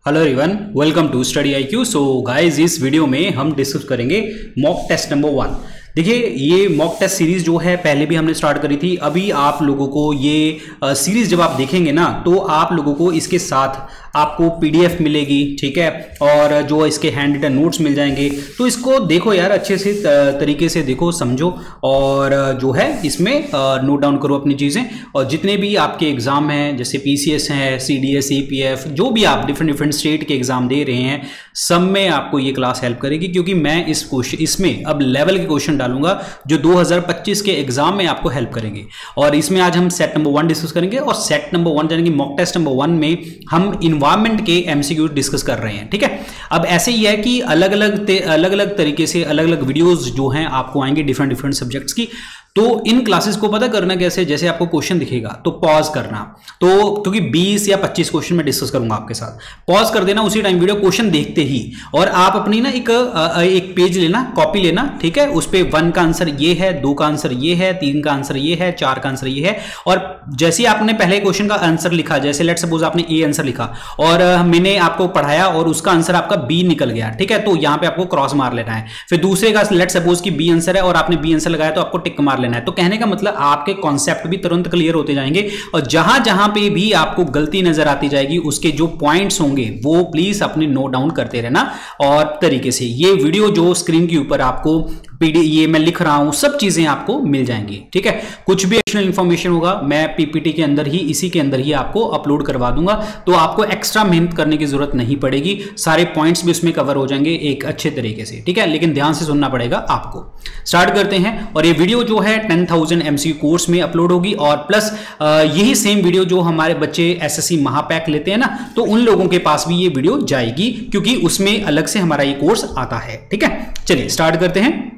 Hello everyone, welcome to study IQ. So guys, इस video में हम डिस्कस करेंगे मॉक टेस्ट नंबर 1। देखिए, ये मॉक टेस्ट सीरीज जो है पहले भी हमने स्टार्ट करी थी। अभी आप लोगों को ये सीरीज जब आप देखेंगे ना, तो आप लोगों को इसके साथ आपको पीडीएफ मिलेगी, ठीक है, और जो इसके हैंड रिटन नोट्स मिल जाएंगे। तो इसको देखो यार, अच्छे से तरीके से देखो, समझो, और जो है इसमें नोट डाउन करो अपनी चीज़ें। और जितने भी आपके एग्जाम हैं, जैसे पीसीएस हैं, सीडीएस, ईपीएफ, जो भी आप डिफरेंट स्टेट के एग्जाम दे रहे हैं, सब में आपको ये क्लास हेल्प करेगी, क्योंकि मैं इसमें अब लेवल के क्वेश्चन डालूंगा जो 2025 के एग्जाम में आपको हेल्प करेंगे। और इसमें आज हम सेट नंबर 1 डिस्कस करेंगे, और सेट नंबर 1 यानी कि मॉक टेस्ट नंबर 1 में हम इन्वायरमेंट के एमसीक्यू डिस्कस कर रहे हैं, ठीक है। अब ऐसे ही है कि अलग अलग तरीके से अलग अलग वीडियोस जो हैं आपको आएंगे डिफरेंट सब्जेक्ट्स की। तो इन क्लासेस को पता करना कैसे, जैसे आपको क्वेश्चन दिखेगा तो पॉज करना। तो क्योंकि 20 या 25 क्वेश्चन मैं डिस्कस करूंगा आपके साथ, पॉज कर देना उसी टाइम वीडियो क्वेश्चन देखते ही, और आप अपनी ना एक पेज लेना, कॉपी लेना, ठीक है। उस पे 1 का आंसर ये है, 2 का आंसर ये है, 3 का आंसर ये है, 4 का आंसर ये है। और जैसे ही आपने पहले क्वेश्चन का आंसर लिखा, जैसे लेट सपोज आपने ए आंसर लिखा और मैंने आपको पढ़ाया और उसका आंसर आपका बी निकल गया, ठीक है, तो यहां पर आपको क्रॉस मार लेना है। फिर दूसरे का लेट सपोज की बी आंसर है और आपने बी आंसर लगाया, तो आपको टिक मार लेना है। तो कहने का मतलब आपके कॉन्सेप्ट भी तुरंत क्लियर होते जाएंगे, और जहां जहां पे भी आपको गलती नजर आती जाएगी, उसके जो पॉइंट्स होंगे वो प्लीज अपने नोट डाउन करते रहना। और तरीके से ये वीडियो जो स्क्रीन के ऊपर आपको ये मैं लिख रहा हूं, सब चीजें आपको मिल जाएंगी, ठीक है। कुछ भी एडिशनल इंफॉर्मेशन होगा मैं पीपीटी के अंदर ही, इसी के अंदर ही आपको अपलोड करवा दूंगा, तो आपको एक्स्ट्रा मेहनत करने की जरूरत नहीं पड़ेगी। सारे पॉइंट्स भी उसमें कवर हो जाएंगे एक अच्छे तरीके से, ठीक है, लेकिन ध्यान से सुनना पड़ेगा आपको। स्टार्ट करते हैं। और ये वीडियो जो है 10,000 एमसीक्यू कोर्स में अपलोड होगी, और प्लस यही सेम वीडियो जो हमारे बच्चे एसएससी महापैक लेते हैं ना, तो उन लोगों के पास भी ये वीडियो जाएगी, क्योंकि उसमें अलग से हमारा ये कोर्स आता है, ठीक है। चलिए स्टार्ट करते हैं।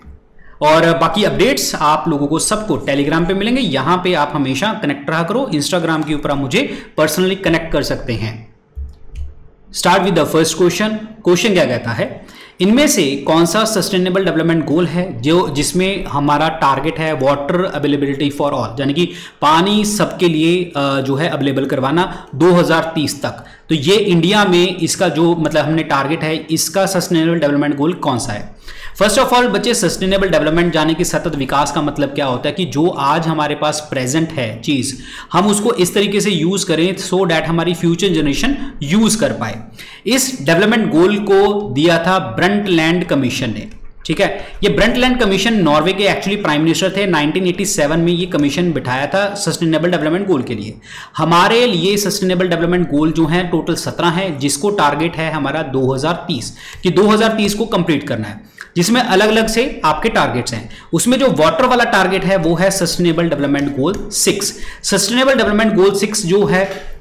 और बाकी अपडेट्स आप लोगों को सबको टेलीग्राम पे मिलेंगे, यहां पे आप हमेशा कनेक्ट रहा करो। इंस्टाग्राम के ऊपर आप मुझे पर्सनली कनेक्ट कर सकते हैं। Start with the first question. Question क्या कहता है, इनमें से कौन सा सस्टेनेबल डेवलपमेंट गोल है जिसमें हमारा टारगेट है वाटर अवेलेबिलिटी फॉर ऑल, यानी कि पानी सबके लिए जो है अवेलेबल करवाना 2030 तक। तो ये इंडिया में इसका जो मतलब हमने टारगेट है, इसका सस्टेनेबल डेवलपमेंट गोल कौन सा है। फर्स्ट ऑफ ऑल बच्चे, सस्टेनेबल डेवलपमेंट जाने कि सतत विकास का मतलब क्या होता है कि जो आज हमारे पास प्रेजेंट है चीज, हम उसको इस तरीके से यूज करें सो डैट हमारी फ्यूचर जनरेशन यूज कर पाए। इस डेवलपमेंट गोल को दिया था ब्रंटलैंड कमीशन ने, ठीक है। ये ब्रंटलैंड कमीशन नॉर्वे के एक्चुअली प्राइम मिनिस्टर थे। 1987 में ये कमीशन बिठाया था सस्टेनेबल डेवलपमेंट गोल के लिए। हमारे लिए सस्टेनेबल डेवलपमेंट गोल जो है टोटल 17 है, जिसको टारगेट है हमारा 2030 कि 2030 को कंप्लीट करना है, जिसमें अलग अलग से आपके टारगेट्स हैं। उसमें जो वाटर वाला टारगेट है वो है sustainable development goal 6। Sustainable development goal 6 जो है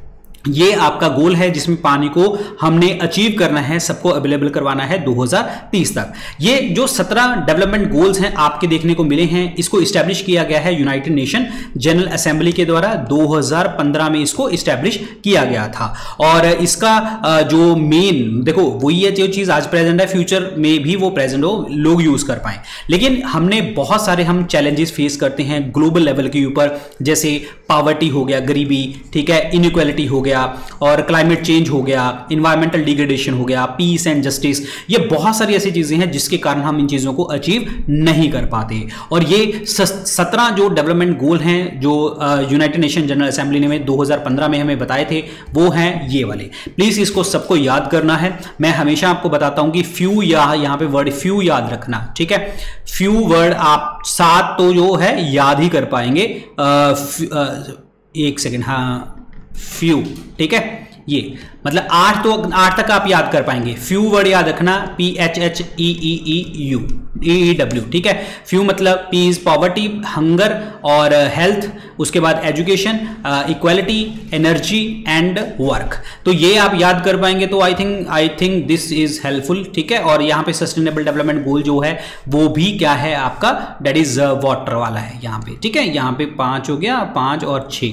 ये आपका गोल है, जिसमें पानी को हमने अचीव करना है, सबको अवेलेबल करवाना है 2030 तक। ये जो 17 डेवलपमेंट गोल्स हैं आपके देखने को मिले हैं, इसको इस्टेब्लिश किया गया है यूनाइटेड नेशन जनरल असेंबली के द्वारा। 2015 में इसको इस्टेब्लिश किया गया था। और इसका जो मेन देखो वही है, जो चीज आज प्रेजेंट है, फ्यूचर में भी वो प्रेजेंट हो, लोग यूज कर पाए। लेकिन हमने बहुत सारे हम चैलेंजेस फेस करते हैं ग्लोबल लेवल के ऊपर, जैसे पॉवर्टी हो गया, गरीबी, ठीक है, इनइक्वालिटी हो गया, और क्लाइमेट चेंज हो गया, इन्वायरमेंटल डिग्रेडेशन हो गया, पीस एंड जस्टिस। ये बहुत सारी ऐसी चीजें हैं जिसके कारण हम इन चीजों को अचीव नहीं कर पाते। और ये 17 जो डेवलपमेंट गोल हैं जो यूनाइटेड नेशन जनरल असेंबली ने 2015 में हमें बताए थे, वो हैं ये वाले। प्लीज इसको सबको याद करना है। मैं हमेशा आपको बताता हूं कि फ्यू, यहां पे वर्ड फ्यू याद रखना, ठीक है। फ्यू वर्ड आप 7 तो जो है याद ही कर पाएंगे। एक सेकेंड, हाँ, फ्यू, ठीक है। ये मतलब 8 तक आप याद कर पाएंगे। फ्यू वर्ड याद रखना, PHEEEU, ठीक है। फ्यू मतलब P इज पॉवर्टी, हंगर और हेल्थ, उसके बाद education, equality, energy and work. तो ये आप याद कर पाएंगे, तो I think this is helpful, ठीक है। और यहाँ पे सस्टेनेबल डेवलपमेंट गोल जो है वो भी क्या है आपका, दैट इज वाटर वाला है यहाँ पे, ठीक है। यहाँ पे 5 हो गया, 5 और 6,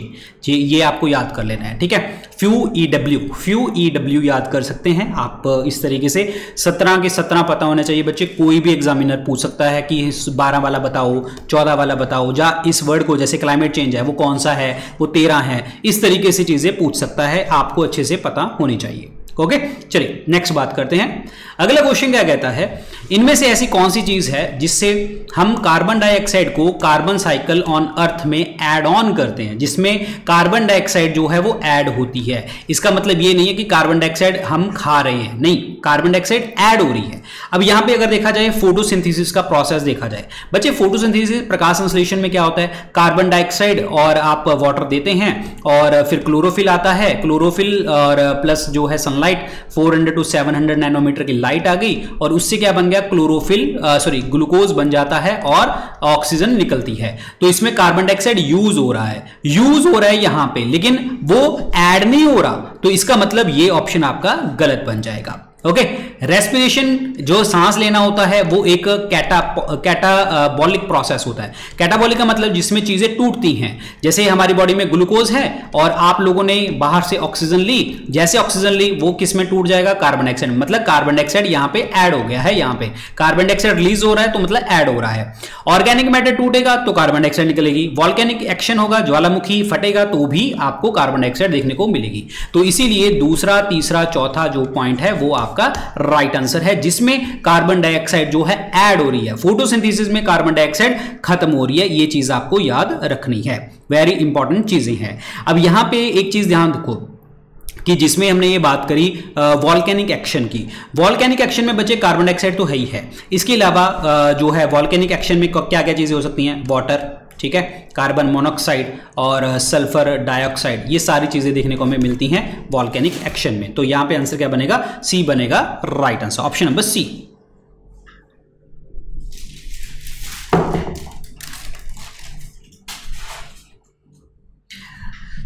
ये आपको याद कर लेना है, ठीक है। फ्यू EW याद कर सकते हैं आप इस तरीके से। 17 के 17 पता होना चाहिए बच्चे। कोई भी एग्जामिनर पूछ सकता है कि 12 वाला बताओ, 14 वाला बताओ, या इस वर्ड को जैसे क्लाइमेट चेंज है वो कौन सा है, वो 13 है, इस तरीके से चीजें पूछ सकता है, आपको अच्छे से पता होनी चाहिए। ओके, चलिए नेक्स्ट बात करते हैं। अगला क्वेश्चन क्या कहता है, इनमें से ऐसी कौन सी चीज है जिससे हम कार्बन डाइऑक्साइड को कार्बन साइकिल ऑन अर्थ में ऐड ऑन करते हैं, जिसमें कार्बन डाइऑक्साइड जो है वो ऐड होती है। इसका मतलब ये नहीं है कि कार्बन डाइऑक्साइड हम खा रहे हैं, नहीं, कार्बन डाइऑक्साइड ऐड हो रही है। अब यहां पे अगर देखा जाए फोटोसिंथेसिस का प्रोसेस देखा जाए, बच्चे फोटोसिंथेसिस प्रकाश संश्लेषण में क्या होता है, कार्बन डाइऑक्साइड और आप वाटर देते हैं और फिर क्लोरोफिल आता है, क्लोरोफिल और प्लस जो है सनलाइट 400 to 700 नैनोमीटर की लाइट आ गई और उससे क्या बन गया, ग्लूकोज बन जाता है और ऑक्सीजन निकलती है। तो इसमें कार्बन डाइऑक्साइड यूज हो रहा है यहां पे, लेकिन वो ऐड नहीं हो रहा, तो इसका मतलब ये ऑप्शन आपका गलत बन जाएगा। ओके, रेस्पिरेशन जो सांस लेना होता है वो एक कैटाबॉलिक प्रोसेस होता है। कैटाबॉलिक का मतलब जिसमें चीजें टूटती हैं, जैसे हमारी बॉडी में ग्लूकोज है और आप लोगों ने बाहर से ऑक्सीजन ली, जैसे ऑक्सीजन ली वो किस में टूट जाएगा, कार्बन डाइऑक्साइड, मतलब कार्बन डाइऑक्साइड यहां पे ऐड हो गया है, यहां पे कार्बन डाइऑक्साइड रिलीज हो रहा है तो मतलब ऐड हो रहा है। ऑर्गेनिक मैटर टूटेगा तो कार्बन डाइऑक्साइड निकलेगी, वॉल्केनिक एक्शन होगा, ज्वालामुखी फटेगा तो भी आपको कार्बन डाइऑक्साइड देखने को मिलेगी। तो इसीलिए दूसरा, तीसरा, चौथा जो पॉइंट है वो आपका राइट आंसर है, जिसमें कार्बन डाइऑक्साइड जो है ऐड हो रही है। फोटोसिंथेसिस में कार्बन डाइऑक्साइड खत्म हो रही है, ये चीज आपको याद रखनी है, वेरी इंपॉर्टेंट चीजें हैं। अब यहां पे एक चीज ध्यान रखो कि जिसमें हमने ये बात करी वॉल्केनिक एक्शन की, वॉल्केनिक एक्शन में बच्चे कार्बन डाइऑक्साइड तो है ही है, इसके अलावा जो है वॉल्केनिक एक्शन में क्या क्या चीजें हो सकती हैं, वाटर, ठीक है, कार्बन मोनोऑक्साइड और सल्फर डाइऑक्साइड, ये सारी चीजें देखने को हमें मिलती हैं वॉल्केनिक एक्शन में। तो यहां पे आंसर क्या बनेगा, सी बनेगा right answer, option number C.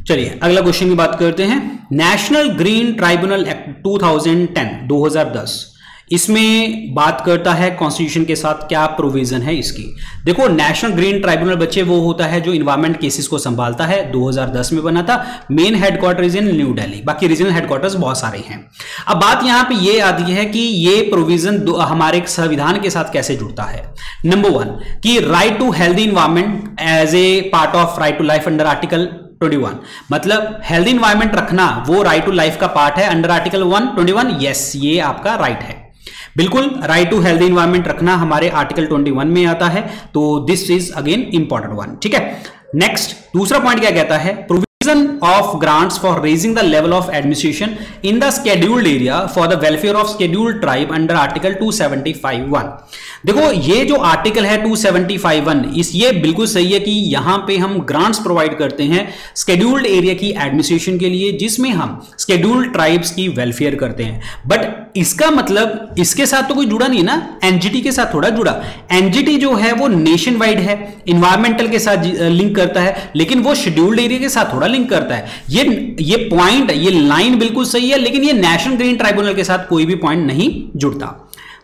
चलिए अगला क्वेश्चन की बात करते हैं। नेशनल ग्रीन ट्राइब्यूनल एक्ट 2010, इसमें बात करता है कॉन्स्टिट्यूशन के साथ क्या प्रोविजन है इसकी। देखो, नेशनल ग्रीन ट्राइब्यूनल बच्चे वो होता है जो इन्वायरमेंट केसेस को संभालता है, 2010 में बना था, main headquarter is in new Delhi, बाकी रीजनल हेडक्वार्टर्स बहुत सारे हैं। अब बात यहां पे ये आती है कि ये प्रोविजन हमारे संविधान के साथ कैसे जुड़ता है। नंबर 1 कि right to healthy environment as a part of right to life under article 21, मतलब हेल्दी इन्वायरमेंट रखना वो राइट टू लाइफ का पार्ट है अंडर आर्टिकल 121, यस, ये आपका राइट है, बिल्कुल, राइट टू हेल्दी इन्वायरमेंट रखना हमारे आर्टिकल 21 में आता है, तो this is again important one, ठीक है। नेक्स्ट दूसरा पॉइंट क्या कहता है, provision of grants for raising the level of administration in the scheduled area for the welfare of scheduled tribe under article 275(1). देखो, ये जो आर्टिकल है 275(1), ये बिल्कुल सही है कि यहां पे हम ग्रांट्स प्रोवाइड करते हैं स्केड्यूल्ड एरिया की एडमिनिस्ट्रेशन के लिए, जिसमें हम स्केड्यूल्ड ट्राइब्स की वेलफेयर करते हैं। बट इसका मतलब इसके साथ तो कोई जुड़ा नहीं है ना, एनजीटी के साथ थोड़ा जुड़ा। एनजीटी जो है वो नेशन वाइड है, इन्वायरमेंटल के साथ लिंक करता है, लेकिन वो शेड्यूल्ड एरिया के साथ थोड़ा लिंक करता है। ये पॉइंट, ये लाइन बिल्कुल सही है, लेकिन ये नेशनल ग्रीन ट्राइब्यूनल के साथ कोई भी पॉइंट नहीं जुड़ता।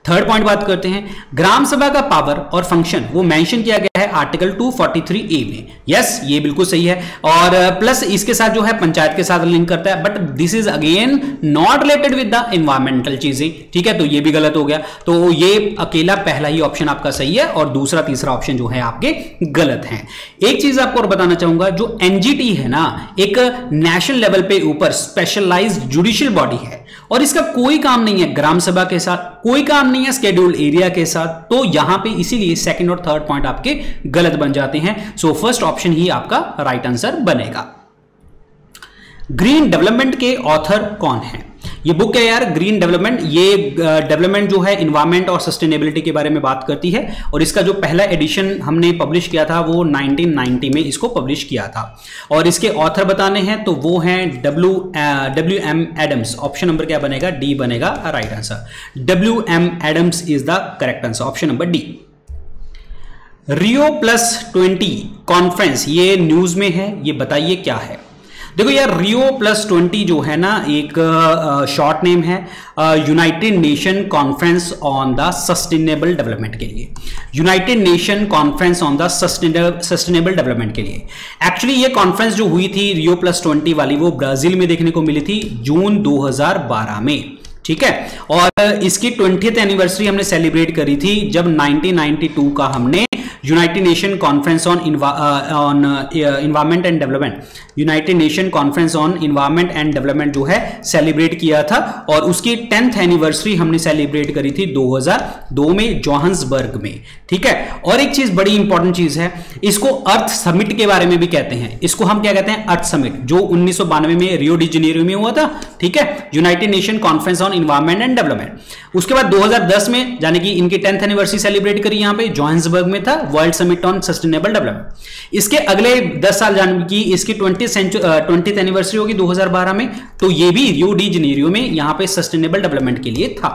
थर्ड पॉइंट बात करते हैं, ग्राम सभा का पावर और फंक्शन वो मेंशन किया गया है आर्टिकल 243A में, यस, ये बिल्कुल सही है, और प्लस इसके साथ जो है पंचायत के साथ लिंक करता है, but this is again not related with the environmental चीजें, ठीक है, तो ये भी गलत हो गया। तो ये अकेला पहला ही ऑप्शन आपका सही है और दूसरा तीसरा ऑप्शन जो है आपके गलत हैं। एक चीज आपको और बताना चाहूंगा, जो एनजीटी है ना, एक नेशनल लेवल पे ऊपर स्पेशलाइज्ड जुडिशियल बॉडी है और इसका कोई काम नहीं है ग्राम सभा के साथ, कोई काम नहीं है स्केड्यूल्ड एरिया के साथ, तो यहां पे इसीलिए सेकंड और थर्ड पॉइंट आपके गलत बन जाते हैं। सो फर्स्ट ऑप्शन ही आपका राइट आंसर बनेगा। ग्रीन डेवलपमेंट के ऑथर कौन है? ये बुक है यार, ग्रीन डेवलपमेंट, ये डेवलपमेंट जो है इन्वायरमेंट और सस्टेनेबिलिटी के बारे में बात करती है, और इसका जो पहला एडिशन हमने पब्लिश किया था वो 1990 में इसको पब्लिश किया था। और इसके ऑथर बताने हैं तो वो हैं WM एडम्स। ऑप्शन नंबर क्या बनेगा? डी बनेगा right answer. WM Adams is the correct answer, option number D. Rio+20 conference, ये न्यूज में है, ये बताइए क्या है? देखो यार, Rio+20 जो है ना, एक शॉर्ट नेम है United nation conference on the sustainable development के लिए। United nation conference on the sustainable development के लिए एक्चुअली ये कॉन्फ्रेंस जो हुई थी Rio+20 वाली, वो ब्राजील में देखने को मिली थी जून 2012 में, ठीक है। और इसकी 20th एनिवर्सरी हमने सेलिब्रेट करी थी जब 1992 का हमने United nation conference on environment and development, United nation conference on environment and development जो है सेलिब्रेट किया था, और उसकी 10th एनिवर्सरी हमने सेलिब्रेट करी थी 2002 में जोहान्सबर्ग में। ठीक है, और एक चीज बड़ी इंपॉर्टेंट चीज है, इसको अर्थ समिट के बारे में भी कहते हैं। इसको हम क्या कहते हैं? अर्थ समिट, जो 1992 में रियो डी जेनेरियो में हुआ था। ठीक है, United nation conference on environment and development. उसके बाद 2010 में यानी कि इनकी 10th एनिवर्सरी सेलिब्रेट करी यहां पे जोहान्सबर्ग में था, world summit on sustainable development. इसके अगले 10 साल जाने की इसकी 20th एनिवर्सरी होगी 2012 में, तो ये भी रियो डी जेनेरियो में यहां पे सस्टेनेबल डेवलपमेंट के लिए था।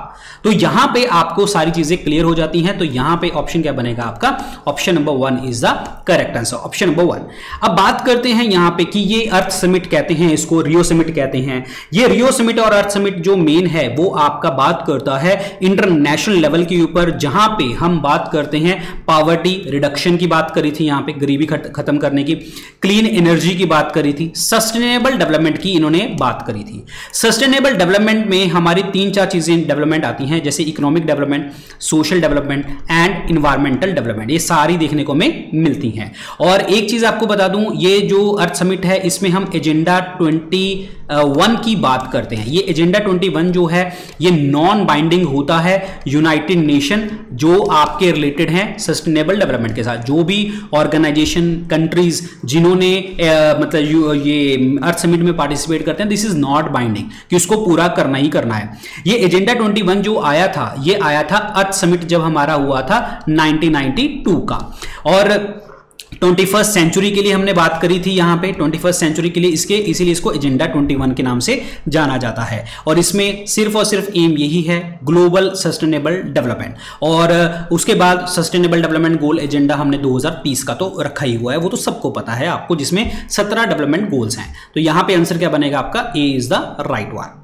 तो यहां पे आपको सारी चीजें क्लियर हो जाती हैं। तो यहां पे ऑप्शन क्या बनेगा आपका? Option number 1 is the correct answer, option number 1। अब बात करते हैं यहां पे कि ये अर्थ समिट कहते हैं, इसको रियो समिट कहते हैं। ये रियो समिट और अर्थ समिट जो मेन है वो आपका बात करता है इंटरनेशनल लेवल के ऊपर, जहां पे हम बात करते हैं पॉवर्टी रिडक्शन की बात करी थी, यहां पे गरीबी खत्म करने की, क्लीन एनर्जी की बात करी थी, सस्टेनेबल डेवलपमेंट की इन्होंने बात करी थी। सस्टेनेबल डेवलपमेंट में हमारी 3-4 चीजें डेवलपमेंट आती हैं, जैसे economic development, social development and environmental development, ये सारी देखने को हमें मिलती हैं। और एक चीज आपको बता दूं, ये जो अर्थ समिट है इसमें हम एजेंडा 21 की बात करते हैं। ये एजेंडा 21 जो है ये नॉन बाइंडिंग होता है यूनाइटेड नेशन जो आपके रिलेटेड हैं सस्टेनेबल डेवलपमेंट के साथ। जो भी ऑर्गेनाइजेशन, कंट्रीज जिन्होंने मतलब ये अर्थ समिट में पार्टिसिपेट करते हैं, दिस इज नॉट बाइंडिंग कि उसको पूरा करना ही करना है। ये एजेंडा 21 जो आया था, ये आया था अर्थ समिट जब हमारा हुआ था 1992 का। और 21st सेंचुरी के लिए हमने बात करी थी यहां पे, 21st सेंचुरी के लिए इसीलिए इसको एजेंडा 21 के नाम से जाना जाता है। और इसमें सिर्फ और सिर्फ एम यही है, ग्लोबल सस्टेनेबल डेवलपमेंट। और उसके बाद सस्टेनेबल डेवलपमेंट गोल एजेंडा हमने 2030 का तो रखा ही हुआ है, वो तो सबको पता है आपको, जिसमें 17 डेवलपमेंट गोल्स हैं। तो यहां पे आंसर क्या बनेगा आपका? ए इज द राइट वन।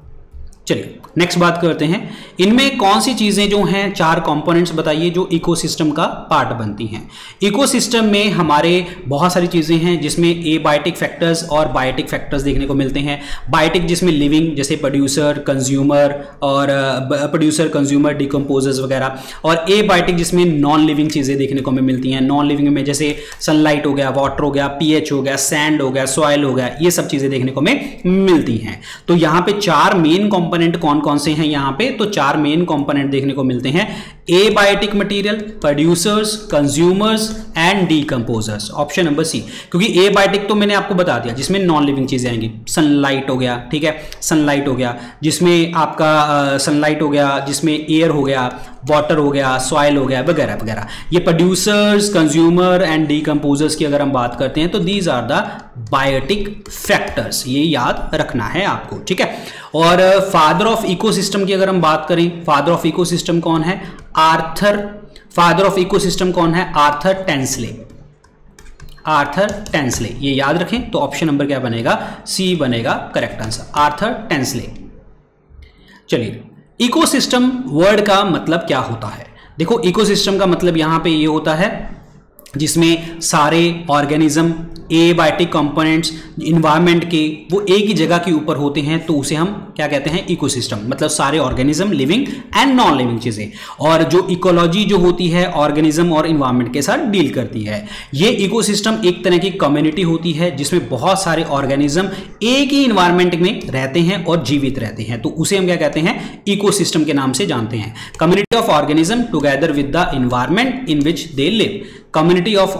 चलिए नेक्स्ट बात करते हैं, इनमें कौन सी चीजें जो हैं, 4 कंपोनेंट्स बताइए जो इकोसिस्टम का पार्ट बनती हैं। इकोसिस्टम में हमारे बहुत सारी चीजें हैं, जिसमें एबायोटिक फैक्टर्स और बायोटिक फैक्टर्स देखने को मिलते हैं। बायोटिक जिसमें लिविंग, जैसे प्रोड्यूसर, कंज्यूमर और प्रोड्यूसर, कंज्यूमर, डिकम्पोजर्स वगैरह, और एबायोटिक जिसमें नॉन लिविंग चीजें देखने को हमें मिलती हैं। नॉन लिविंग में जैसे सनलाइट हो गया, वाटर हो गया, पीएच हो गया, सैंड हो गया, सॉइल हो गया, ये सब चीजें देखने को हमें मिलती हैं। तो यहाँ पे 4 मेन कंपोनेंट कौन कौन से हैं यहाँ पे? तो 4 मेन कंपोनेंट देखने को मिलते हैं, abiotic material, producers, consumers and decomposers, option number C. क्योंकि एबायोटिक तो मैंने आपको बता दिया, जिसमें नॉन लिविंग चीजें आएंगी। सनलाइट हो गया, ठीक है, सनलाइट हो गया, जिसमें आपका सनलाइट हो गया, जिसमें एयर हो गया, वाटर हो गया, सॉइल हो गया, वगैरह वगैरह। ये प्रोड्यूसर्स, कंज्यूमर एंड डीकंपोजर्स की अगर हम बात करते हैं तो these are the biotic factors, ये याद रखना है आपको, ठीक है। और फादर ऑफ इकोसिस्टम की अगर हम बात करें, फादर ऑफ इकोसिस्टम कौन है? फादर ऑफ इकोसिस्टम कौन है? आर्थर टेंसले, आर्थर टेंसले, ये याद रखें। तो ऑप्शन नंबर क्या बनेगा? सी बनेगा करेक्ट आंसर, आर्थर टेंसले। चलिए, इकोसिस्टम वर्ड का मतलब क्या होता है? देखो, इकोसिस्टम का मतलब यहां पे ये होता है जिसमें सारे ऑर्गेनिज्म, एबायोटिक कंपोनेंट्स इन्वायरमेंट के, वो एक ही जगह के ऊपर होते हैं, तो उसे हम क्या कहते हैं? इकोसिस्टम। मतलब सारे organism, living and non living चीजें। और जो इकोलॉजी जो होती है ऑर्गेनिज्म और इन्वायरमेंट के साथ डील करती है। ये इकोसिस्टम एक तरह की कम्युनिटी होती है जिसमें बहुत सारे ऑर्गेनिज्म एक ही इन्वायरमेंट में रहते हैं और जीवित रहते हैं, तो उसे हम क्या कहते हैं? इकोसिस्टम के नाम से जानते हैं। Community of organism together with the environment in which they live, community of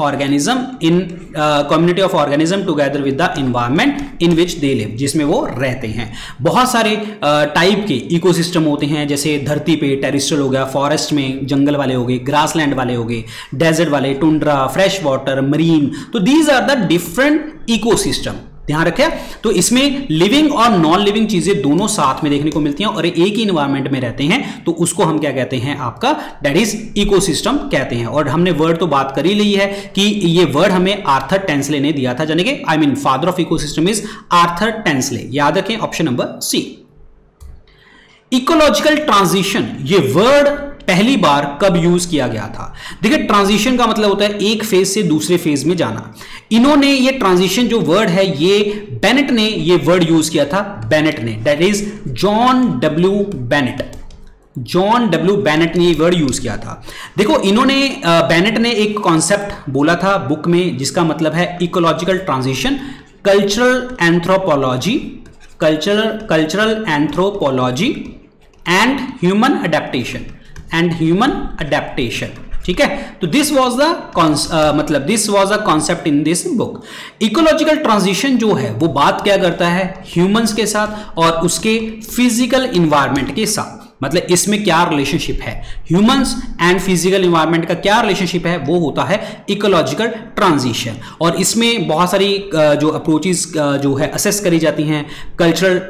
organism together with the environment in which they live, जिसमें वो रहते हैं। बहुत सारे टाइप के इकोसिस्टम होते हैं, जैसे धरती पे टेरेस्ट्रियल हो गया, फॉरेस्ट में जंगल वाले हो गए, ग्रासलैंड वाले हो गए, डेजर्ट वाले, टुंड्रा, फ्रेश वाटर, मरीन। तो these are the different ecosystem, ध्यान रखें। तो इसमें लिविंग और नॉन लिविंग चीजें दोनों साथ में देखने को मिलती हैं और एक ही इन्वायरमेंट में रहते हैं, तो उसको हम क्या कहते हैं? आपका दैट इज इकोसिस्टम कहते हैं। और हमने वर्ड तो बात कर ही ली है कि ये वर्ड हमें आर्थर टेंसले ने दिया था, यानी कि father of ecosystem is Arthur Tansley, याद रखें, option number C. Ecological transition, ये वर्ड पहली बार कब यूज किया गया था? देखिए, ट्रांजिशन का मतलब होता है एक फेज से दूसरे फेज में जाना। इन्होंने ये ट्रांजिशन जो वर्ड है, ये बेनेट ने ये वर्ड यूज किया था, बेनेट ने, that is John W Bennett. John W Bennett ने ये वर्ड यूज किया था। देखो इन्होंने बेनेट ने एक कॉन्सेप्ट बोला था बुक में जिसका मतलब है ecological transition, cultural anthropology and human adaptation. ठीक है, तो this was the concept in this book. Ecological transition जो है वो बात क्या करता है, ह्यूमंस के साथ और उसके फिजिकल इन्वायरमेंट के साथ। मतलब इसमें क्या रिलेशनशिप है, ह्यूमंस एंड फिजिकल इन्वायरमेंट का क्या रिलेशनशिप है, वो होता है इकोलॉजिकल ट्रांजिशन। और इसमें बहुत सारी जो अप्रोचेस जो है असेस करी जाती हैं, कल्चरल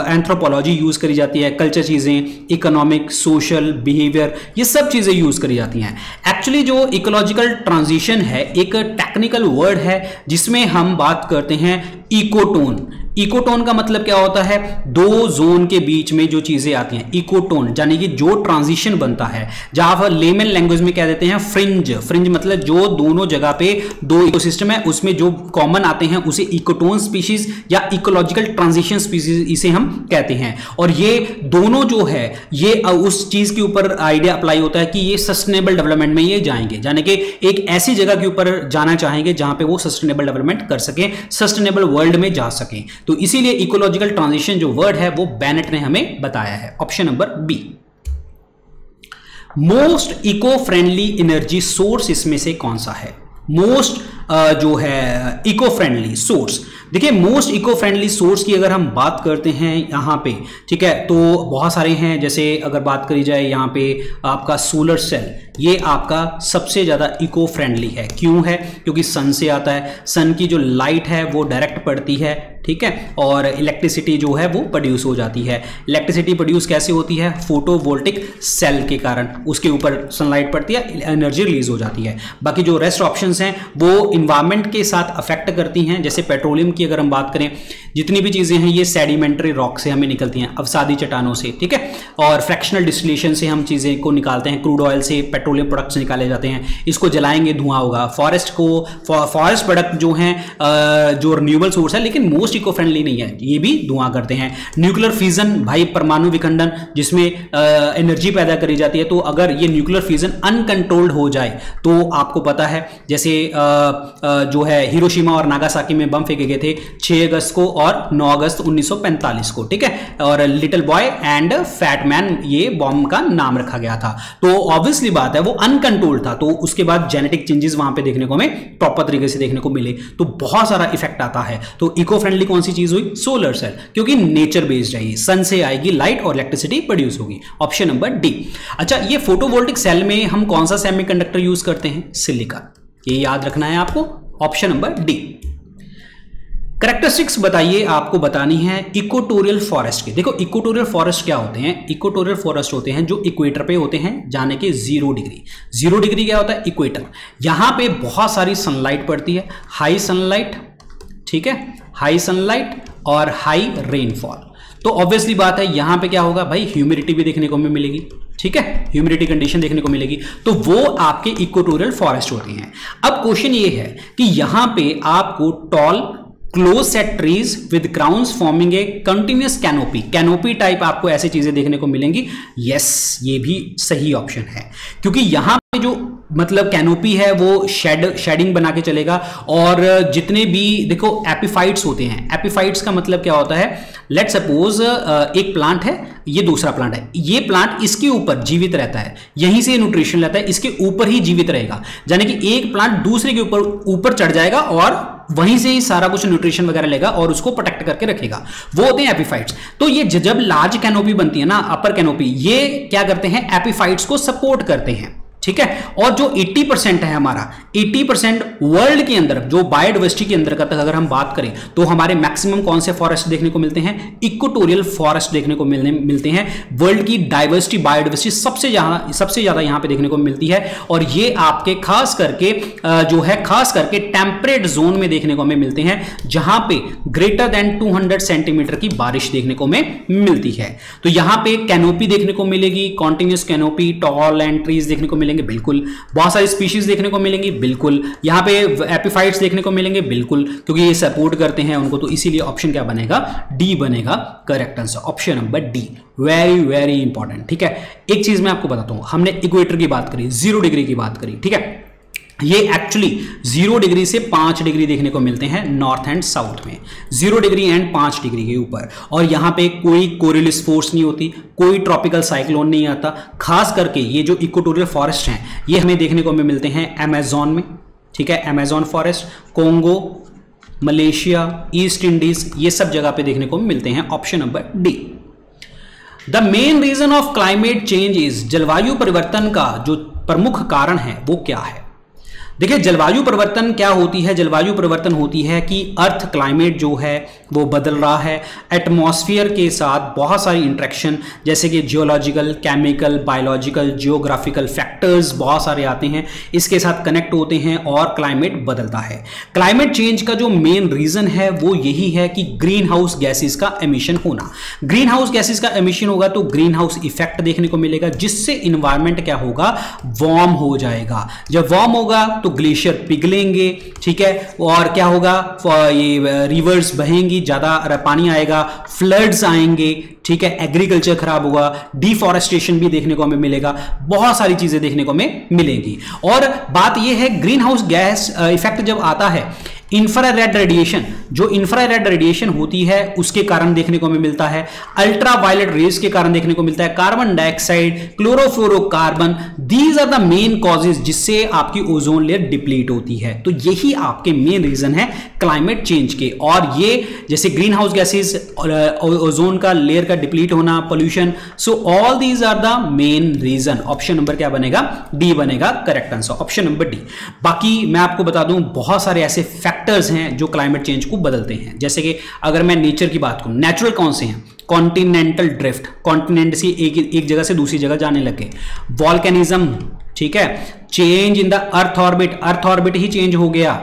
एंथ्रोपोलॉजी यूज करी जाती है, कल्चर चीजें, इकोनॉमिक, सोशल, बिहेवियर, ये सब चीजें यूज करी जाती हैं। एक्चुअली जो इकोलॉजिकल ट्रांजिशन है एक टेक्निकल वर्ड है जिसमें हम बात करते हैं इकोटोन। इकोटोन का मतलब क्या होता है, दो जोन के बीच में जो चीजें आती हैं, इकोटोन यानी कि जो ट्रांजिशन बनता है, जहां लेमन लैंग्वेज में कह देते हैं फ्रिंज। फ्रिंज मतलब जो दोनों जगह पे दो इकोसिस्टम है उसमें जो कॉमन आते हैं उसे इकोटोन स्पीशीज या इकोलॉजिकल ट्रांजिशन स्पीशीज इसे हम कहते हैं। और ये दोनों जो है ये उस चीज के ऊपर आइडिया अप्लाई होता है कि ये सस्टेनेबल डेवलपमेंट में ये जाएंगे, यानी कि एक ऐसी जगह के ऊपर जाना चाहेंगे जहां पे वो सस्टेनेबल डेवलपमेंट कर सके, सस्टेनेबल वर्ल्ड में जा सके। तो इसीलिए इकोलॉजिकल ट्रांजिशन जो वर्ड है वो बेनेट ने हमें बताया है। Option number B. Most eco friendly energy source इसमें से कौन सा है, मोस्ट जो है इको फ्रेंडली सोर्स। देखिए मोस्ट इको फ्रेंडली सोर्स की अगर हम बात करते हैं यहाँ पे, ठीक है, तो बहुत सारे हैं। जैसे अगर बात करी जाए यहाँ पे आपका सोलर सेल, ये आपका सबसे ज़्यादा इको फ्रेंडली है। क्यों है, क्योंकि सन से आता है, सन की जो लाइट है वो डायरेक्ट पड़ती है, ठीक है, और इलेक्ट्रिसिटी जो है वो प्रोड्यूस हो जाती है। इलेक्ट्रिसिटी प्रोड्यूस कैसे होती है, फोटोवोल्टिक सेल के कारण, उसके ऊपर सनलाइट पड़ती है, एनर्जी रिलीज हो जाती है। बाकी जो रेस्ट ऑप्शंस हैं वो इन्वायरमेंट के साथ अफेक्ट करती हैं। जैसे पेट्रोलियम की अगर हम बात करें, जितनी भी चीज़ें हैं ये सेडिमेंट्री रॉक से हमें निकलती हैं, अवसादी चट्टानों से, ठीक है, और फ्रैक्शनल डिस्टिलेशन से हम चीज़ें को निकालते हैं, क्रूड ऑयल से पेट्रोलियम प्रोडक्ट्स निकाले जाते हैं, इसको जलाएंगे धुआं होगा। फॉरेस्ट प्रोडक्ट जो हैं जो रिन्यूएबल सोर्स है लेकिन मोस्ट इको फ्रेंडली नहीं है, ये भी धुआं करते हैं। न्यूक्लियर फिजन, भाई परमाणु विखंडन जिसमें एनर्जी पैदा करी जाती है, तो अगर ये न्यूक्लियर फिजन अनकंट्रोल्ड हो जाए तो आपको पता है जैसे जो है हिरोशिमा और नागासाकी में बम फेंके गए थे 6 अगस्त को और 9 अगस्त 1945 को, ठीक है, और little boy and fat man ये बॉम्ब का नाम रखा गया था। तो ऑब्वियसली बात है वो अनकंट्रोल्ड था, तो उसके बाद जेनेटिक चेंजेस वहां पे देखने को हमें प्रॉपर तरीके से देखने को मिले, तो बहुत सारा इफेक्ट आता है। तो इको फ्रेंडली कौन सी चीज हुई, सोलर सेल, क्योंकि नेचर बेस्ड है, सन से आएगी लाइट और इलेक्ट्रिसिटी प्रोड्यूस होगी। Option number D. अच्छा, ये फोटोवोल्टिक सेल में हम कौन सा सेमीकंडक्टर यूज करते हैं, सिलिकॉन, ये याद रखना है आपको। Option number D. कैरेक्टरिस्टिक्स बताइए, आपको बतानी है इक्वेटोरियल फॉरेस्ट के। देखो इक्वेटोरियल फॉरेस्ट क्या होते हैं, इक्वेटोरियल फॉरेस्ट होते हैं जो इक्वेटर पे होते हैं, जाने के 0 डिग्री। 0 डिग्री क्या होता है, इक्वेटर। यहां पे बहुत सारी सनलाइट पड़ती है, हाई सनलाइट, ठीक है, हाई सनलाइट और हाई रेनफॉल। तो ऑब्वियसली बात है यहां पे क्या होगा भाई, ह्यूमिडिटी भी देखने को मिलेगी, ठीक है, ह्यूमिडिटी कंडीशन देखने को मिलेगी, तो वो आपके इक्वेटोरियल फॉरेस्ट होते हैं। अब क्वेश्चन ये है कि यहां पे आपको tall close set trees with crowns forming a continuous canopy type आपको ऐसी चीजें देखने को मिलेंगी। यस, ये भी सही ऑप्शन है, क्योंकि यहां पे जो मतलब कैनोपी है वो शेडिंग बना के चलेगा। और जितने भी देखो एपिफाइट्स होते हैं, एपिफाइट्स का मतलब क्या होता है, लेट सपोज एक प्लांट है, ये दूसरा प्लांट है, ये प्लांट इसके ऊपर जीवित रहता है, यहीं से न्यूट्रिशन लेता है, इसके ऊपर ही जीवित रहेगा, यानी कि एक प्लांट दूसरे के ऊपर चढ़ जाएगा और वहीं से ही सारा कुछ न्यूट्रिशन वगैरह लेगा और उसको प्रोटेक्ट करके रखेगा, वो होते हैं एपिफाइट्स। तो ये जब लार्ज कैनोपी बनती है ना, अपर कैनोपी, ये क्या करते हैं, एपिफाइट्स को सपोर्ट करते हैं, ठीक है। और जो 80% है हमारा, 80% वर्ल्ड के अंदर जो बायोडाइवर्सिटी के अंदर तक अगर हम बात करें तो हमारे मैक्सिमम कौन से फॉरेस्ट देखने को मिलते हैं, इक्वेटोरियल फॉरेस्ट देखने को मिलते हैं। वर्ल्ड की डाइवर्सिटी, बायोडाइवर्सिटी सबसे ज्यादा यहां पे देखने को मिलती है। और ये आपके खास करके टेम्परेट जोन में देखने को हमें मिलते हैं, जहां पे ग्रेटर देन 200 सेंटीमीटर की बारिश देखने को हमें मिलती है। तो यहां पे कैनोपी देखने को मिलेगी, continuous canopy, tall and trees देखने को मिलेगी, मिलेंगे, बिल्कुल। बहुत सारी स्पीशीज देखने को मिलेंगी, बिल्कुल। यहाँ पे एपिफाइट्स देखने को मिलेंगे, बिल्कुल, क्योंकि ये सपोर्ट करते हैं उनको, तो इसीलिए ऑप्शन क्या बनेगा, डी बनेगा correct answer, option number D. Very very important, ठीक है। एक चीज मैं आपको बताता हूं, हमने इक्वेटर की बात करी, 0 डिग्री की बात करी, ठीक है। ये एक्चुअली 0 डिग्री से 5 डिग्री देखने को मिलते हैं नॉर्थ एंड साउथ में, 0 डिग्री एंड 5 डिग्री के ऊपर। और यहां पे कोई कोरिलिस फोर्स नहीं होती, कोई ट्रॉपिकल साइक्लोन नहीं आता। खास करके ये जो इक्वेटोरियल फॉरेस्ट हैं, ये हमें देखने को मिलते हैं अमेजोन में, ठीक है। Amazon forest, Congo, Malaysia, East Indies, ये सब जगह पे देखने को मिलते हैं, option number D. The main reason of climate change is, जलवायु परिवर्तन का जो प्रमुख कारण है वो क्या है। देखिए, जलवायु परिवर्तन क्या होती है, जलवायु परिवर्तन होती है कि अर्थ क्लाइमेट जो है वो बदल रहा है, एटमॉस्फेयर के साथ बहुत सारी इंटरेक्शन, जैसे कि geological, chemical, biological, geographical factors बहुत सारे आते हैं, इसके साथ कनेक्ट होते हैं और क्लाइमेट बदलता है। क्लाइमेट चेंज का जो मेन रीजन है वो यही है कि ग्रीन हाउस गैसेज का एमिशन होना। ग्रीन हाउस गैसेज का एमिशन होगा तो ग्रीन हाउस इफेक्ट देखने को मिलेगा, जिससे इन्वायरमेंट क्या होगा, वार्म हो जाएगा। जब वार्म होगा तो ग्लेशियर पिघलेंगे, ठीक है, और क्या होगा, ये रिवर्स बहेंगी, ज्यादा पानी आएगा, फ्लड्स आएंगे, ठीक है, एग्रीकल्चर खराब होगा, डिफॉरेस्टेशन भी देखने को हमें मिलेगा, बहुत सारी चीजें देखने को हमें मिलेंगी। और बात यह है, ग्रीन हाउस गैस इफेक्ट जब आता है, इंफ्रारेड रेडिएशन, जो इंफ्रारेड रेडिएशन होती है उसके कारण देखने को हमें मिलता है, अल्ट्रावायलेट रेज के कारण देखने को मिलता है, carbon dioxide, chlorofluorocarbon, these are the main causes जिससे आपकी ओजोन लेयर डिप्लीट होती है। तो यही आपके मेन रीजन है क्लाइमेट चेंज के। और ये जैसे ग्रीन हाउस गैसेज, ओजोन का लेयर का डिप्लीट होना, pollution, so all these are the main reason. Option number क्या बनेगा, डी बनेगा correct answer, option number D. बाकी मैं आपको बता दूं, बहुत सारे ऐसे फैक्टर्स हैं जो क्लाइमेट चेंज को बदलते हैं। जैसे कि अगर मैं नेचर की बात करूं, नेचुरल कौन से हैं, कॉन्टिनेंटल ड्रिफ्ट, कॉन्टिनेंट से एक जगह से दूसरी जगह जाने लगे, वॉल्केनिज्म, ठीक है, change in the earth orbit, earth orbit he change हो गया।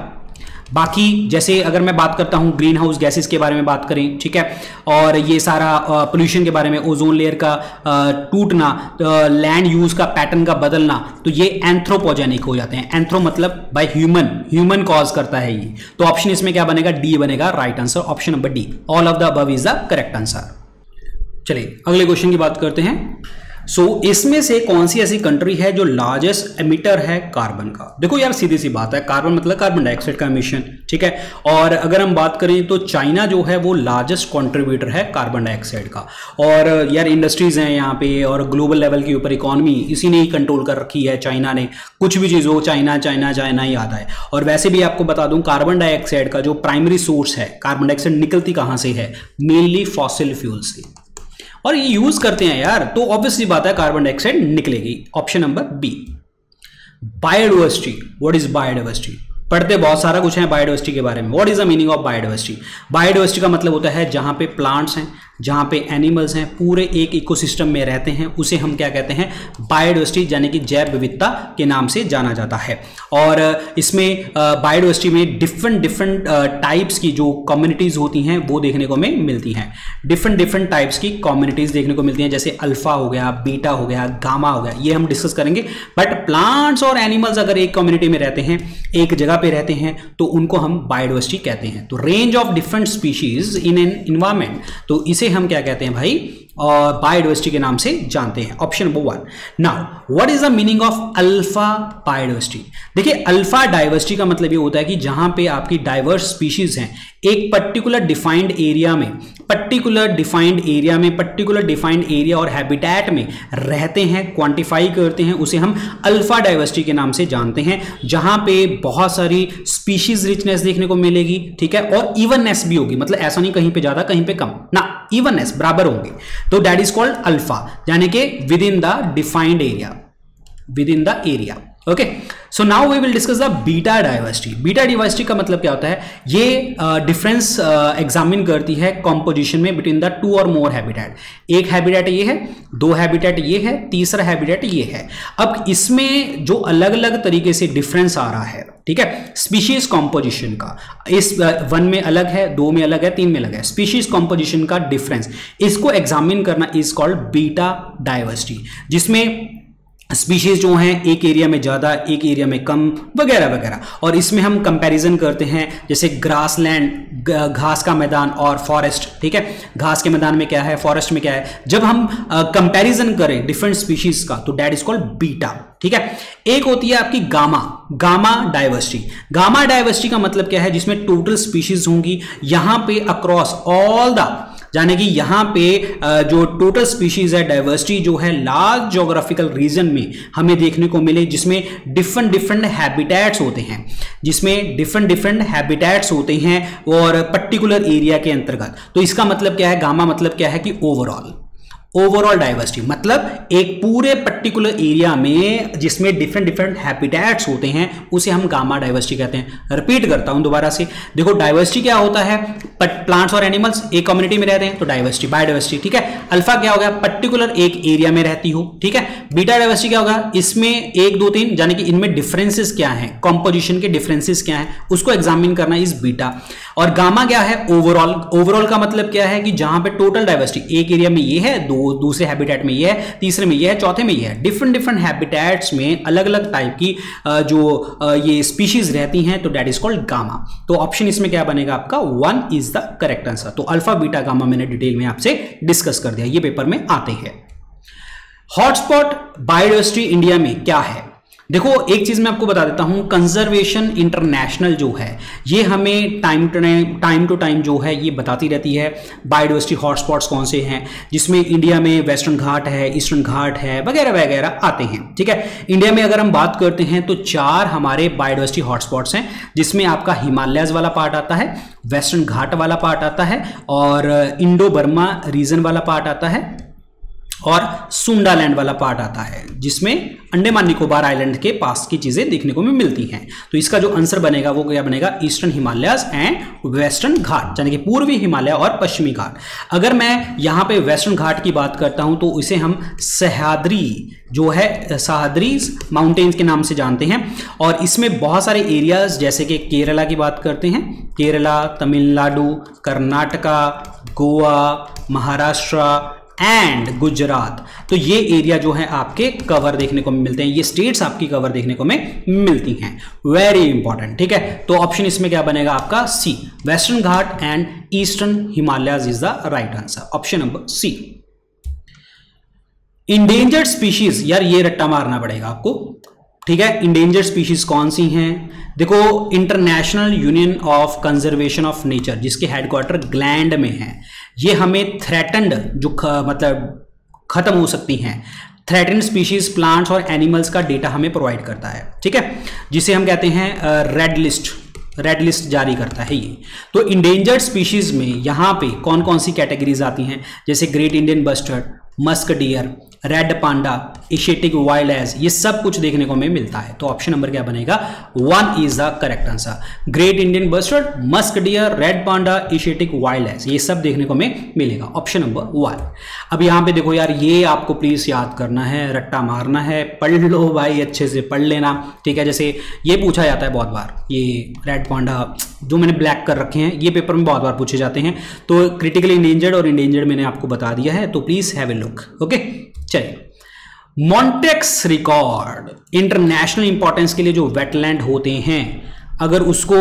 बाकी जैसे अगर मैं बात करता हूं ग्रीन हाउस गैसेस के बारे में बात करें, ठीक है, और ये सारा पोल्यूशन के बारे में, ओजोन लेयर का टूटना, लैंड यूज का पैटर्न का बदलना, तो ये एंथ्रोपोजेनिक हो जाते हैं। एंथ्रो मतलब बाय ह्यूमन कॉज करता है ये। तो ऑप्शन इसमें क्या बनेगा, डी बनेगा right answer, option number D, all of the above is the correct answer. चलिए अगले क्वेश्चन की बात करते हैं। इसमें से कौन सी ऐसी कंट्री है जो लार्जेस्ट एमिटर है कार्बन का। देखो यार, सीधी सी बात है, कार्बन मतलब कार्बन डाइऑक्साइड का एमिशन, ठीक है। और अगर हम बात करें तो चाइना जो है वो लार्जेस्ट कंट्रीब्यूटर है कार्बन डाइऑक्साइड का। और यार इंडस्ट्रीज हैं यहाँ पे, और ग्लोबल लेवल के ऊपर इकोनॉमी इसी ने ही कंट्रोल कर रखी है चाइना ने। कुछ भी चीज़ हो, चाइना चाइना चाइना ही आता है। और वैसे भी आपको बता दूं, कार्बन डाइऑक्साइड का जो प्राइमरी सोर्स है, कार्बन डाइऑक्साइड निकलती कहाँ से है, मेनली फॉसिल फ्यूल से, और ये यूज करते हैं यार, तो ऑब्वियसली बात है कार्बन डाइऑक्साइड निकलेगी। Option number B. Biodiversity, what is biodiversity, पढ़ते बहुत सारा कुछ है बायोडाइवर्सिटी के बारे में। What is the meaning of biodiversity. Biodiversity का मतलब होता है जहां पे प्लांट्स हैं, जहां पे एनिमल्स हैं, पूरे एक इकोसिस्टम में रहते हैं, उसे हम क्या कहते हैं, बायोडाइवर्सिटी, यानी कि जैव विविधता के नाम से जाना जाता है। और इसमें बायोडाइवर्सिटी में डिफरेंट टाइप्स की जो कम्युनिटीज होती हैं वो देखने को हमें मिलती हैं। डिफरेंट टाइप्स की कम्युनिटीज देखने को मिलती हैं, जैसे अल्फा हो गया, बीटा हो गया, गामा हो गया, ये हम डिस्कस करेंगे। बट प्लांट्स और एनिमल्स अगर एक कम्युनिटी में रहते हैं, एक जगह पे रहते हैं, तो उनको हम बायोडाइवर्सिटी कहते हैं। तो range of different species in an environment, तो इसे हम क्या कहते हैं भाई, और बायोडाइवर्सिटी के नाम से जानते हैं। Option number 1। Now what is the meaning of alpha biodiversity. देखिए, अल्फा डाइवर्सिटी का मतलब ये होता है कि जहां पे आपकी डाइवर्स स्पीशीज हैं, एक पर्टिकुलर डिफाइंड एरिया में, पर्टिकुलर डिफाइंड एरिया और हैबिटेट में रहते हैं, क्वांटिफाई करते हैं, उसे हम अल्फा डाइवर्सिटी के नाम से जानते हैं। जहां पे बहुत सारी स्पीशीज रिचनेस देखने को मिलेगी, ठीक है, और इवननेस भी होगी, मतलब ऐसा नहीं कहीं पे ज्यादा कहीं पे कम ना, इवननेस बराबर होंगे, तो दैट इज कॉल्ड अल्फा, यानी कि within the defined area, within the area. Okay, so now we will discuss the beta diversity. Beta diversity का मतलब क्या होता है, ये डिफरेंस एग्जामिन करती है कंपोजिशन में बिटवीन द 2 और मोर हैबिटेट। एक हैबिटेट ये है, 2 हैबिटेट ये है, तीसरा हैबिटेट ये है। अब इसमें जो अलग अलग तरीके से डिफरेंस आ रहा है, ठीक है, स्पीशीज कॉम्पोजिशन का, इस 1 में अलग है, 2 में अलग है, 3 में अलग है, स्पीशीज कॉम्पोजिशन का डिफरेंस, इसको एग्जामिन करना इज कॉल्ड बीटा डाइवर्सिटी, जिसमें स्पीशीज जो हैं एक एरिया में ज़्यादा, एक एरिया में कम, वगैरह वगैरह। और इसमें हम कंपैरिजन करते हैं, जैसे ग्रासलैंड, घास का मैदान, और फॉरेस्ट। ठीक है, घास के मैदान में क्या है, फॉरेस्ट में क्या है। जब हम कंपैरिजन करें डिफरेंट स्पीशीज का तो दैट इज कॉल्ड बीटा। ठीक है, एक होती है आपकी गामा डाइवर्सिटी। गामा डाइवर्सिटी का मतलब क्या है, जिसमें टोटल स्पीशीज होंगी यहां पे अक्रॉस ऑल द, यानी कि यहां पे जो टोटल स्पीशीज है, डाइवर्सिटी जो है लार्ज ज्योग्राफिकल रीजन में हमें देखने को मिले, जिसमें डिफरेंट हैबिटेट्स होते हैं, जिसमें डिफरेंट हैबिटेट्स होते हैं और पर्टिकुलर एरिया के अंतर्गत। तो इसका मतलब क्या है, गामा मतलब क्या है कि ओवरऑल डाइवर्सिटी, मतलब एक पूरे पर्टिकुलर एरिया में जिसमें डिफरेंट हैबिटेट्स होते हैं, उसे हम गामा डाइवर्सिटी कहते हैं। रिपीट करता हूं दोबारा से, देखो डाइवर्सिटी क्या होता है, प्लांट्स और एनिमल्स एक कम्युनिटी में रहते हैं तो डाइवर्सिटी, बायोडाइवर्सिटी। ठीक है, अल्फा क्या हो गया, पर्टिकुलर एक एरिया में रहती हो। ठीक है, बीटा डाइवर्सिटी क्या होगा, इसमें 1 2 3, यानी कि इनमें डिफरेंसेस क्या हैं, कॉम्पोजिशन के डिफरेंसेस क्या हैं, उसको एग्जामिन करना इस बीटा। और गामा क्या है, ओवरऑल का मतलब क्या है कि जहां पे टोटल डाइवर्सिटी, एक एरिया में ये है, दूसरे हैबिटेट में ये है, तीसरे में ये है, चौथे में ये है, डिफरेंट हैबिटेट्स में अलग अलग टाइप की जो ये स्पीशीज रहती हैं, तो दैट इज कॉल्ड गामा। तो ऑप्शन इसमें क्या बनेगा आपका, 1 इज द करेक्ट आंसर। तो अल्फा बीटा गामा मैंने डिटेल में आपसे डिस्कस कर दिया, ये पेपर में आते हैं। हॉटस्पॉट बायोडाइवर्सिटी इंडिया में क्या है, देखो एक चीज मैं आपको बता देता हूं, कंजर्वेशन इंटरनेशनल जो है ये हमें टाइम टू टाइम जो है ये बताती रहती है बायोडाइवर्सिटी हॉटस्पॉट्स कौन से हैं, जिसमें इंडिया में वेस्टर्न घाट है, ईस्टर्न घाट है, वगैरह वगैरह आते हैं। ठीक है, इंडिया में अगर हम बात करते हैं तो 4 हमारे बायोडाइवर्सिटी हॉटस्पॉट्स हैं, जिसमें आपका हिमालयस वाला पार्ट आता है, वेस्टर्न घाट वाला पार्ट आता है, और इंडो बर्मा रीजन वाला पार्ट आता है, और सुंडालैंड वाला पार्ट आता है, जिसमें अंडमान निकोबार आइलैंड के पास की चीजें देखने को मिलती हैं। तो इसका जो आंसर बनेगा वो क्या बनेगा, ईस्टर्न हिमालयस एंड वेस्टर्न घाट, यानी कि पूर्वी हिमालय और पश्चिमी घाट। अगर मैं यहां पे वेस्टर्न घाट की बात करता हूं तो इसे हम सह्याद्री जो है, सह्याद्रीज माउंटेन्स के नाम से जानते हैं। और इसमें बहुत सारे एरियाज, जैसे कि केरला की बात करते हैं, केरला, तमिलनाडु, कर्नाटका, गोवा, महाराष्ट्र एंड गुजरात, तो ये एरिया जो है आपके कवर देखने को मिलते हैं, ये स्टेट्स आपकी कवर देखने को मिलती हैं। Very important. ठीक है, तो ऑप्शन इसमें क्या बनेगा आपका, C, western Ghat and eastern Himalayas is the right answer, option number C. Endangered species, यार ये रट्टा मारना पड़ेगा आपको। ठीक है, इंडेंजर्ड स्पीशीज कौन सी हैं, देखो international union of conservation of nature, जिसके हेडक्वार्टर ग्लैंड में है, ये हमें थ्रेटन्ड जो मतलब खत्म हो सकती हैं, थ्रेटन्ड स्पीशीज प्लांट्स और एनिमल्स का डेटा हमें प्रोवाइड करता है। ठीक है, जिसे हम कहते हैं रेड लिस्ट जारी करता है ये। तो इंडेंजर्ड स्पीशीज में यहाँ पे कौन कौन सी कैटेगरीज आती हैं, जैसे great Indian bustard, musk deer, red panda, Asiatic wild ass, ये सब कुछ देखने को हमें मिलता है। तो ऑप्शन नंबर क्या बनेगा, 1 is the correct answer. Great Indian bustard, musk deer, red panda, Asiatic wild ass, ये सब देखने को हमें मिलेगा, ऑप्शन नंबर 1। अब यहाँ पे देखो यार, ये आपको प्लीज याद करना है, रट्टा मारना है, पढ़ लो भाई, अच्छे से पढ़ लेना। ठीक है, जैसे ये पूछा जाता है बहुत बार, ये रेड पांडा जो मैंने ब्लैक कर रखे हैं, ये पेपर में बहुत बार पूछे जाते हैं। तो क्रिटिकली इंडेंजर्ड और इंडेंजर्ड मैंने आपको बता दिया है, तो please have a look. Okay, चलिए, मॉन्ट्रेक्स रिकॉर्ड, इंटरनेशनल इंपॉर्टेंस के लिए जो वेटलैंड होते हैं, अगर उसको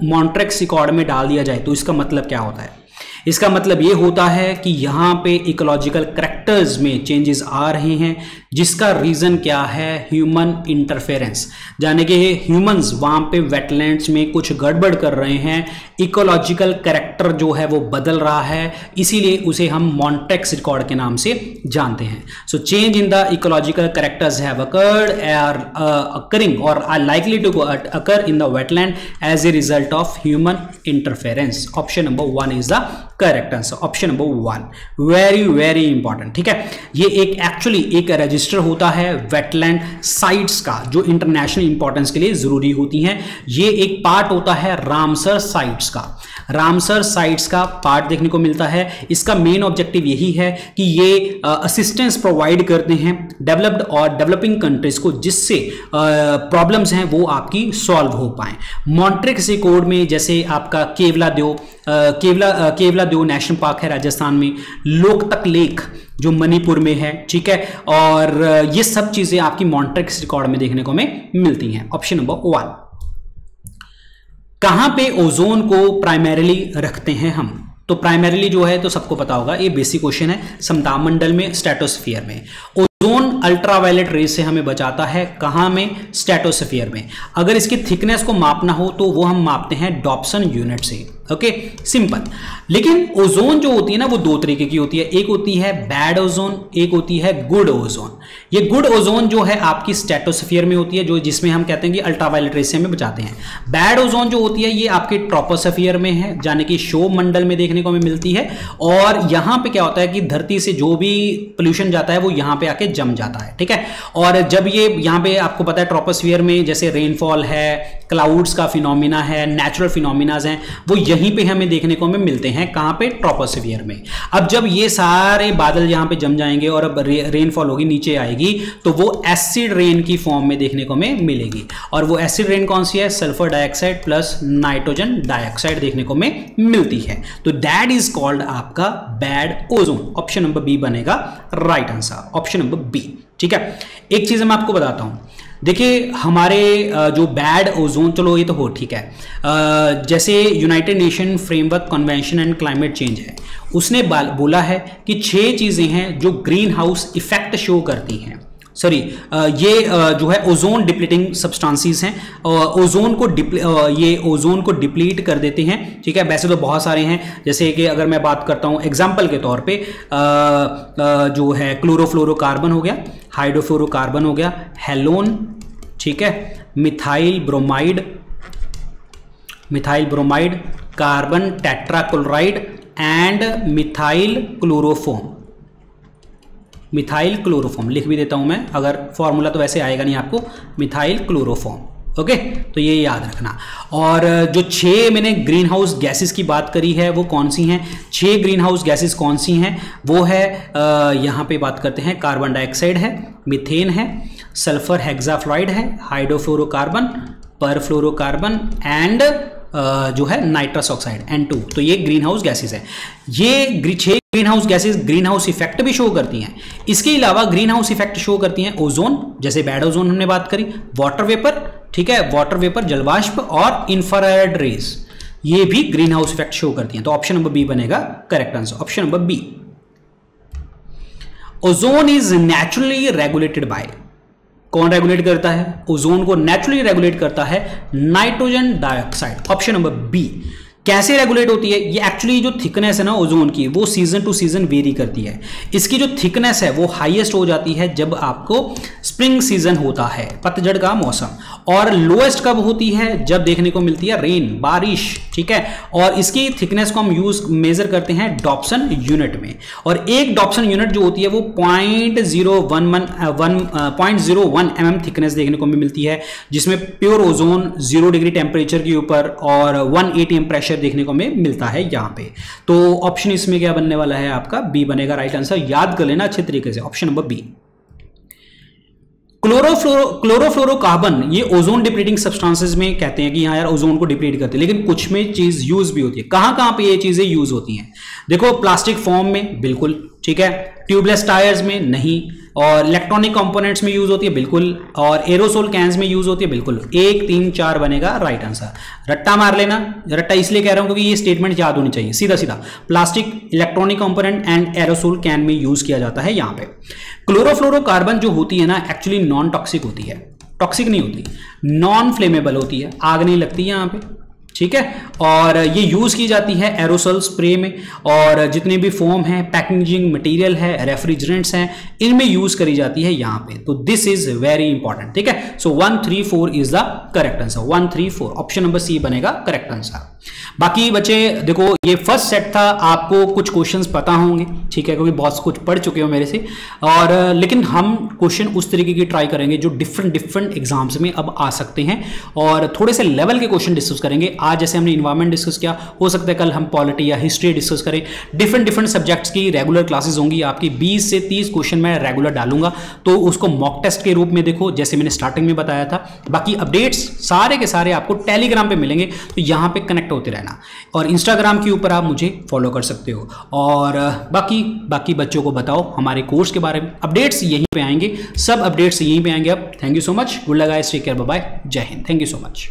मॉन्ट्रेक्स रिकॉर्ड में डाल दिया जाए तो इसका मतलब क्या होता है, इसका मतलब ये होता है कि यहाँ पे इकोलॉजिकल करैक्टर्स में चेंजेस आ रहे हैं, जिसका रीज़न क्या है, ह्यूमन इंटरफेरेंस, यानी कि ह्यूमंस वहाँ पे वेटलैंड्स में कुछ गड़बड़ कर रहे हैं, इकोलॉजिकल करैक्टर जो है वो बदल रहा है, इसीलिए उसे हम मॉन्ट्रेक्स रिकॉर्ड के नाम से जानते हैं। So change in the ecological characters have occurred और अकरिंग और are likely to occur in the wetland as a result of human interference. Option number 1 is the correct answer, option number 1, very very important. ठीक है, ये एक actually एक register होता है wetland sites का, जो इंटरनेशनल इंपॉर्टेंस के लिए जरूरी होती हैं। ये एक पार्ट होता है रामसर साइट्स का, रामसर साइट्स का पार्ट देखने को मिलता है। इसका मेन ऑब्जेक्टिव यही है कि ये असिस्टेंस प्रोवाइड करते हैं डेवलप्ड और डेवलपिंग कंट्रीज को, जिससे प्रॉब्लम्स हैं वो आपकी सॉल्व हो पाए। मॉन्ट्रेक्स रिकॉर्ड में जैसे आपका केवलादेव केवला देव नेशनल पार्क है राजस्थान में, लोकतक लेक जो मणिपुर में है, ठीक है, और ये सब चीजें आपकी मॉन्ट्रिक्स रिकॉर्ड में देखने को हमें मिलती हैं। Option number 1। कहां पे ओजोन को प्राइमरीली रखते हैं हम? तो प्राइमरीली जो है तो सबको पता होगा, ये बेसिक क्वेश्चन है, समतापमंडल में, स्ट्रेटोस्फीयर में। ओजोन अल्ट्रावायलेट रेस से हमें बचाता है, कहां में? स्ट्रेटोस्फीयर में। अगर इसकी थिकनेस को मापना हो तो वो हम मापते हैं डॉप्सन यूनिट से। Okay, simple. लेकिन ओजोन जो होती है ना वो दो तरीके की होती है, एक होती है बैड ओजोन, एक होती है गुड ओजोन। ये गुड ओजोन जो है आपकी स्ट्रेटोस्फीयर में होती है, जो जिसमें हम कहते हैं कि अल्ट्रावायलेट रेस से हमें बचाते हैं। बैड ओजोन जो होती है ये आपके ट्रोपोस्फीयर में है, यानी कि शोभ मंडल में देखने को हमें मिलती है, और यहां पे क्या होता है कि धरती से जो भी पोल्यूशन जाता है वो यहां पे आके जम जाता है, ठीक है। और जब ये यहां पे आपको पता है ट्रोपोस्फीयर में जैसे रेनफॉल है, क्लाउड्स का फिनोमिना है, नेचुरल फिनोमिनाज हैं, वो यहीं पे हमें देखने को हमें मिलते हैं, कहां पे? ट्रोपोस्फीयर में। अब जब ये सारे बादल यहां पे जम जाएंगे और अब रेनफॉल होगी, नीचे आएगी, तो वो एसिड रेन की फॉर्म में देखने को हमें मिलेगी। और वो एसिड रेन कौन सी है? Sulphur dioxide plus nitrogen dioxide देखने को हमें मिलती है। तो दैट इज कॉल्ड आपका bad ozone. Option number B बनेगा right answer, option number B, ठीक है। एक चीज मैं आपको बताता हूं, देखिए हमारे जो बैड ओजोन, चलो ये तो हो ठीक है, जैसे United nation framework convention and climate change है, उसने बोला है कि 6 चीजें हैं जो ग्रीन हाउस इफेक्ट शो करती हैं। सॉरी, ये जो है ओजोन डिप्लीटिंग सब्सटेंसेस हैं, ओजोन को ये ओजोन को डिप्लीट कर देते हैं, ठीक है। वैसे तो बहुत सारे हैं, जैसे कि अगर मैं बात करता हूं एग्जांपल के तौर पे जो है क्लोरोफ्लोरोकार्बन हो गया, हाइड्रोफ्लोरोकार्बन हो गया, हेलोन, ठीक है, methyl bromide, carbon tetrachloride and methyl chloroform लिख भी देता हूं मैं, अगर फॉर्मूला तो वैसे आएगा नहीं आपको, मिथाइल क्लोरोफॉर्म। ओके, तो ये याद रखना। और जो 6 मैंने ग्रीन हाउस गैसेस की बात करी है वो कौन सी हैं? 6 ग्रीन हाउस गैसेस कौन सी हैं? वो है यहाँ पे बात करते हैं, कार्बन डाइऑक्साइड है, मीथेन है, सल्फर हेक्साफ्लोराइड है, हाइड्रोफ्लोरोकार्बन, परफ्लोरोकार्बन एंड जो है नाइट्रस ऑक्साइड N2। तो ये ग्रीन हाउस गैसेस है। ये 6 green house gases green house effect भी शो करती हैं। इसके अलावा ग्रीन हाउस इफेक्ट शो करती हैं ओजोन, जैसे बैड ओजोन हमने बात करी, वाटर वेपर, ठीक है, वाटर वेपर जलवाष्प, और इंफ्रारेड रेज, ये भी ग्रीन हाउस इफेक्ट शो करती हैं। तो ऑप्शन नंबर बी बनेगा correct answer, option number B. Ozone is naturally regulated by, कौन रेगुलेट करता है? ओजोन को नेचुरली रेगुलेट करता है nitrogen dioxide, option number B. कैसे रेगुलेट होती है? ये एक्चुअली जो थिकनेस है ना ओजोन की, वो सीजन टू सीजन वेरी करती है। इसकी जो थिकनेस है वो हाईएस्ट हो जाती है जब आपको स्प्रिंग सीजन होता है, पतझड़ का मौसम, और लोएस्ट कब होती है? जब देखने को मिलती है रेन, बारिश, ठीक है। और इसकी थिकनेस को हम मेजर करते हैं डॉप्सन यूनिट में, और एक डॉप्सन यूनिट जो होती है वो 0.01 mm थिकनेस देखने को मिलती है, जिसमें प्योर ओजोन 0 डिग्री टेम्परेचर के ऊपर और 1 ATM प्रेशर देखने को हमें मिलता है यहां पे। तो ऑप्शन इसमें क्या बनने वाला है आपका? बी बनेगा राइट आंसर, याद कर लेना अच्छे तरीके से, ऑप्शन नंबर बी। क्लोरोफ्लोरोकार्बन, ये ओजोन डिप्लीटिंग सब्सटेंसेस में कहते हैं कि हाँ यार ओजोन को डिप्लीट करते हैं, लेकिन कुछ में चीज यूज भी होती है। कहां कहां पे ये चीजें यूज होती हैं? देखो, प्लास्टिक फॉर्म में बिल्कुल, ठीक है, ट्यूबलेस टायर्स में नहीं, और इलेक्ट्रॉनिक कंपोनेंट्स में यूज होती है बिल्कुल, और एरोसोल कैंस में यूज होती है बिल्कुल। 1, 3, 4 बनेगा राइट आंसर। रट्टा मार लेना, रट्टा इसलिए कह रहा हूं क्योंकि ये स्टेटमेंट याद होनी चाहिए, सीधा सीधा plastic, electronic component and aerosol can में यूज किया जाता है यहां पे। क्लोरोफ्लोरोकार्बन जो होती है ना, एक्चुअली नॉन टॉक्सिक होती है, टॉक्सिक नहीं होती, नॉन फ्लेमेबल होती है, आग नहीं लगती यहां पे, ठीक है। और ये यूज की जाती है एरोसोल स्प्रे में, और जितने भी फोम है, पैकेजिंग मटेरियल है, रेफ्रिजरेंट्स हैं, इनमें यूज करी जाती है यहां पे। तो दिस इज वेरी इंपॉर्टेंट, ठीक है। So 1, 3, 4 is the correct answer, 1, 3, 4, option number C बनेगा करेक्ट आंसर। बाकी बच्चे देखो, ये फर्स्ट सेट था, आपको कुछ क्वेश्चंस पता होंगे, ठीक है, क्योंकि बहुत कुछ पढ़ चुके हो मेरे से, और लेकिन हम क्वेश्चन उस तरीके की ट्राई करेंगे जो डिफरेंट एग्जाम्स में अब आ सकते हैं, और थोड़े से लेवल के क्वेश्चन डिस्कस करेंगे। आज जैसे हमने इन्वायरमेंट डिस्कस किया, हो सकता है कल हम पॉलिटी या हिस्ट्री डिस्कस करें। डिफरेंट सब्जेक्ट्स की रेगुलर क्लासेस होंगी आपकी, 20 से 30 क्वेश्चन मैं रेगुलर डालूंगा, तो उसको मॉक टेस्ट के रूप में देखो, जैसे मैंने स्टार्टिंग में बताया था। बाकी अपडेट्स सारे के सारे आपको टेलीग्राम पे मिलेंगे, तो यहां पे कनेक्ट होते रहना। और इंस्टाग्राम के ऊपर आप मुझे फॉलो कर सकते हो। और बाकी बच्चों को बताओ हमारे कोर्स के बारे में। अपडेट्स यहीं पे आएंगे, सब अपडेट्स यहीं पे आएंगे अब। Thank you so much, good luck guys, take care, bye bye, जय Hind, thank you so much.